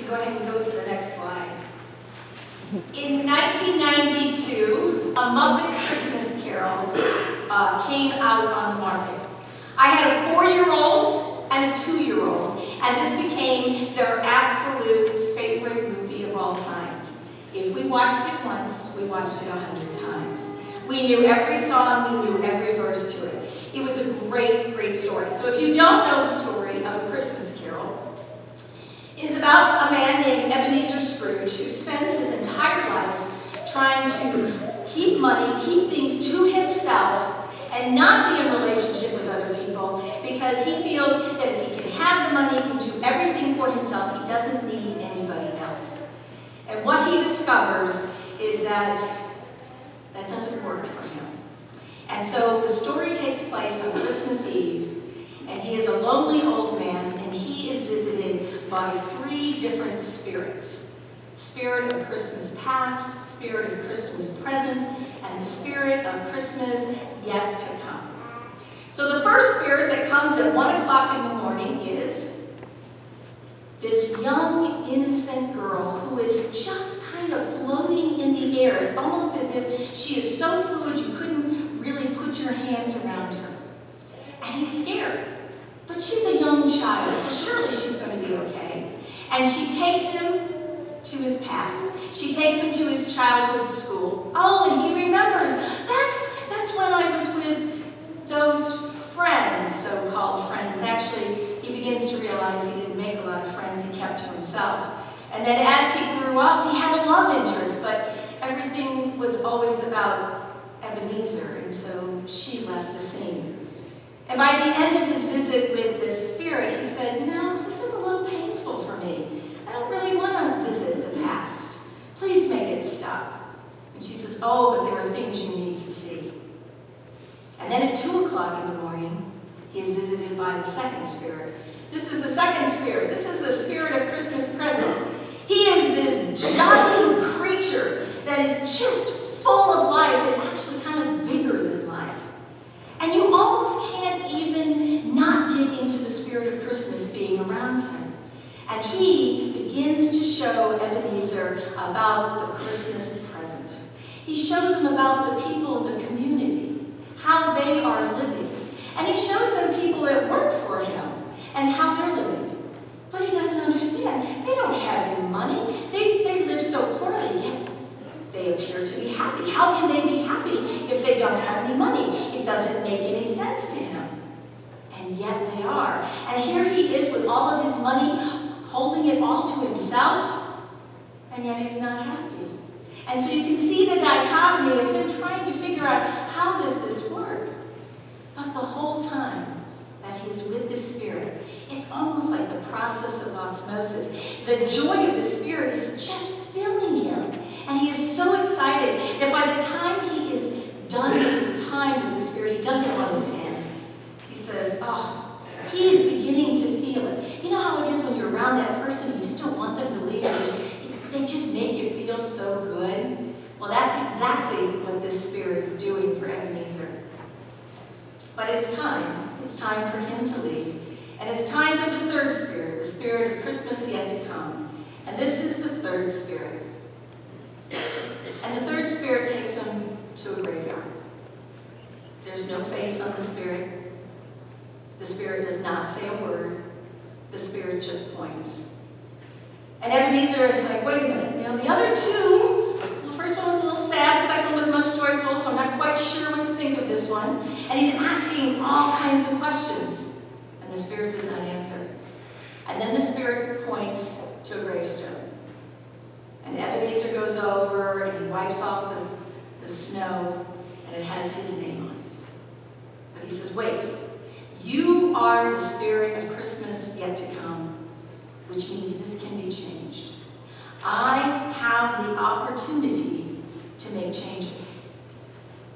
go ahead and go to the next slide. In 1992, a Muppet Christmas Carol came out on the market. I had a 4-year-old and a 2-year-old, and this became their absolute favorite movie of all times. If we watched it once, we watched it 100 times. We knew every song, we knew every verse to it. It was a great, great story. So if you don't know the story of A Christmas Carol, it is about a man named Ebenezer Scrooge who spends his entire life trying to keep money, keep things to himself, and not be in relationship with other people because he feels that if he can have the money, he can do everything for himself, he doesn't need anybody else. And what he discovers is that that doesn't work for him. And so the story takes place on Christmas Eve, and he is a lonely old man, and he is visited by 3 different spirits. Spirit of Christmas past, Spirit of Christmas present, and the Spirit of Christmas yet to come. So the first spirit that comes at 1 o'clock in the morning is this young, innocent girl who is just kind of floating in the air. It's almost as if she is so fluid you couldn't really put your hands around her. And he's scared. But she's a young child, so surely she's going to be okay. And she takes him to his past. She takes him to his childhood school. Oh, and he remembers, that's when I was with those friends, so-called friends. Actually, he begins to realize he didn't make a lot of friends. He kept to himself. And then as he grew up, he had a love interest, but everything was always about Ebenezer, and so she left the scene. And by the end of his visit with this spirit, he said, "No, this is a little painful for me. I don't really want to visit the past. Please make it stop." And she says, "Oh, but there are things you need to see." And then at 2 o'clock in the morning, he is visited by the second spirit. This is the second spirit. This is the Spirit of Christmas present. He is this giant creature that is just full of life and actually kind of bigger than life. And you almost can't even not get into the Spirit of Christmas being around him. And he begins to show Ebenezer about the Christmas present. He shows him about the people in the community, how they are living. And he shows them people that work for him and how they're living. But he doesn't understand. They don't have any money. They live so poorly, yet they appear to be happy. How can they be happy if they don't have any money? It doesn't make any sense to him. And yet they are. And here he is with all of his money, holding it all to himself, and yet he's not happy. And so you can see the dichotomy of him trying to figure out, how does this work? But the whole time that he is with this spirit, it's almost like the process of osmosis. The joy of the Spirit is just filling him. And he is so excited that by the time he is done with his time with the Spirit, he doesn't want it to end. He says, oh, he is beginning to feel it. You know how it is when you're around that person, you just don't want them to leave. They just make you feel so good. Well, that's exactly what this Spirit is doing for Ebenezer. But it's time. It's time for him to leave. And it's time for the third spirit, the Spirit of Christmas yet to come. And this is the third spirit. And the third spirit takes him to a graveyard. There's no face on the spirit. The spirit does not say a word. The spirit just points. And Ebenezer is like, wait a minute, the other two, the first one was a little sad, the second one was much joyful, so I'm not quite sure what to think of this one. And he's asking all kinds of questions. And the spirit does not answer. And then the spirit points to a gravestone. And Ebenezer goes over and he wipes off the snow, and it has his name on it. But he says, wait, you are the Spirit of Christmas yet to come, which means this can be changed. I have the opportunity to make changes.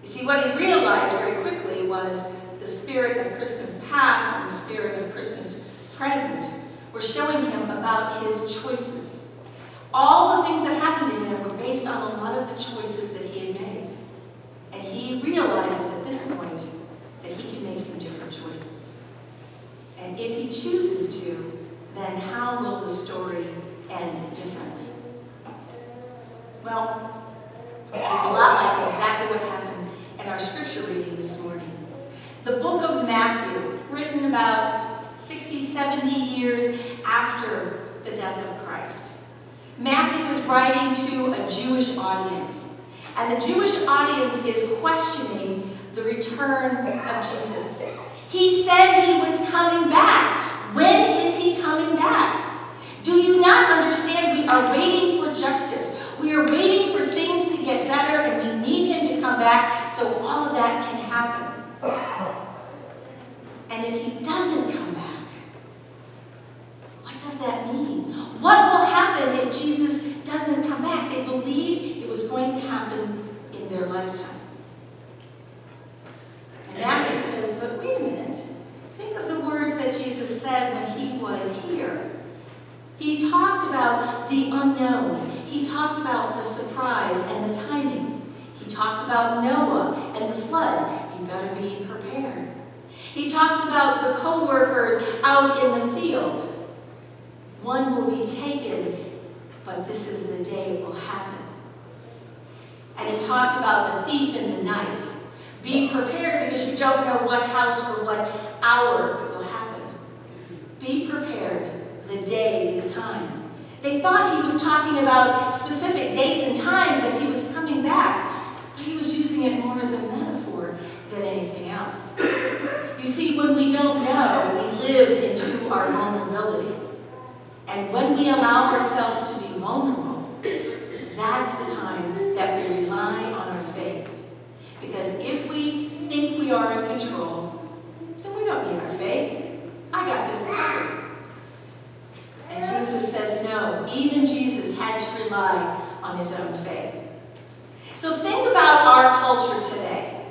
You see, what he realized very quickly was the Spirit of Christmas past and the Spirit of Christmas present were showing him about his choices. All the things that happened to him were based on a lot of the choices that he had made. And he realizes at this point that he can make some different choices. And if he chooses to, then how will the story end about 60, 70 years after the death of Christ. Matthew was writing to a Jewish audience, and the Jewish audience is questioning the return of Jesus. He said he was coming back. When is he coming back? Do you not understand? We are waiting for justice. We are waiting for things to get better, and we need him to come back so all of that can happen. And if he doesn't come back, what does that mean? What will happen if Jesus doesn't come back? They believed it was going to happen in their lifetime. And Matthew says, but wait a minute. Think of the words that Jesus said when he was here. He talked about the unknown. He talked about the surprise and the timing. He talked about Noah and the flood. You better be prepared. He talked about the co-workers out in the field. One will be taken, but this is the day it will happen. And he talked about the thief in the night. Be prepared because you don't know what house or what hour it will happen. Be prepared, the day, the time. They thought he was talking about specific dates and times that he was coming back, but he was using it more as a metaphor than anything else. You see, when we don't know, we live into our vulnerability. And when we allow ourselves to be vulnerable, that's the time that we rely on our faith. Because if we think we are in control, then we don't need our faith. I got this covered. And Jesus says no. Even Jesus had to rely on his own faith. So think about our culture today.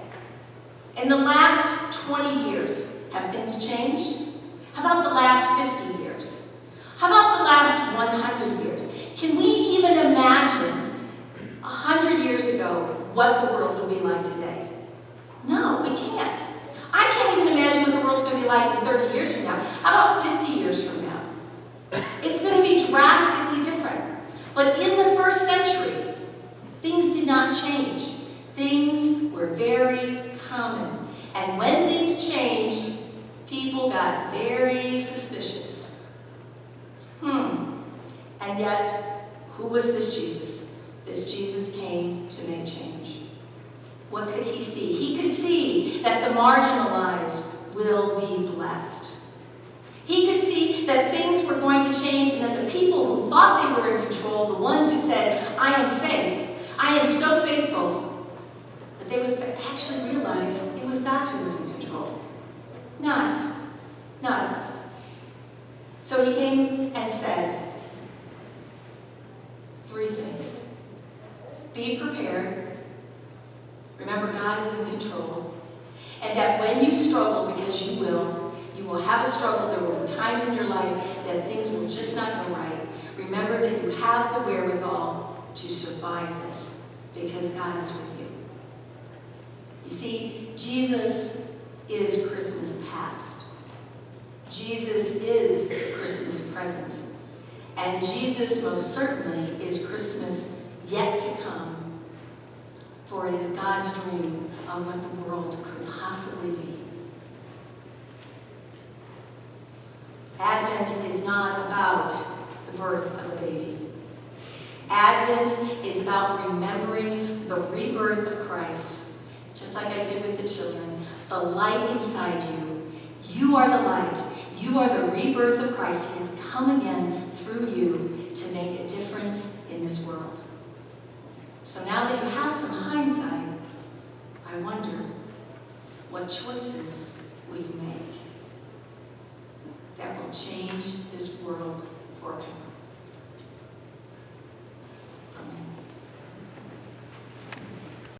In the last 20 years, have things changed? How about the last 50 years? How about the last 100 years? Can we even imagine 100 years ago what the world would be like today? No, we can't. I can't even imagine what the world's going to be like in 30 years from now. How about 50 years from now? It's going to be drastically different. But in the first century, things did not change. Things were very common. And when things changed, people got very suspicious. And yet, who was this Jesus? This Jesus came to make change. What could he see? He could see that the marginalized will be blessed. He could see that things were going to change and that the people who thought they were in control, the ones who said, I am faith, I am so faithful, that they would actually realize it was God who was in control, not us. So he came and said 3 things. Be prepared. Remember, God is in control. And that when you struggle, because you will have a struggle. There will be times in your life that things will just not go right. Remember that you have the wherewithal to survive this because God is with you. You see, Jesus is Christmas past. Jesus is Christmas present. And Jesus most certainly is Christmas yet to come. For it is God's dream of what the world could possibly be. Advent is not about the birth of a baby. Advent is about remembering the rebirth of Christ, just like I did with the children. The light inside you. You are the light. You are the rebirth of Christ. He has come again through you to make a difference in this world. So now that you have some hindsight, I wonder, what choices will you make that will change this world forever?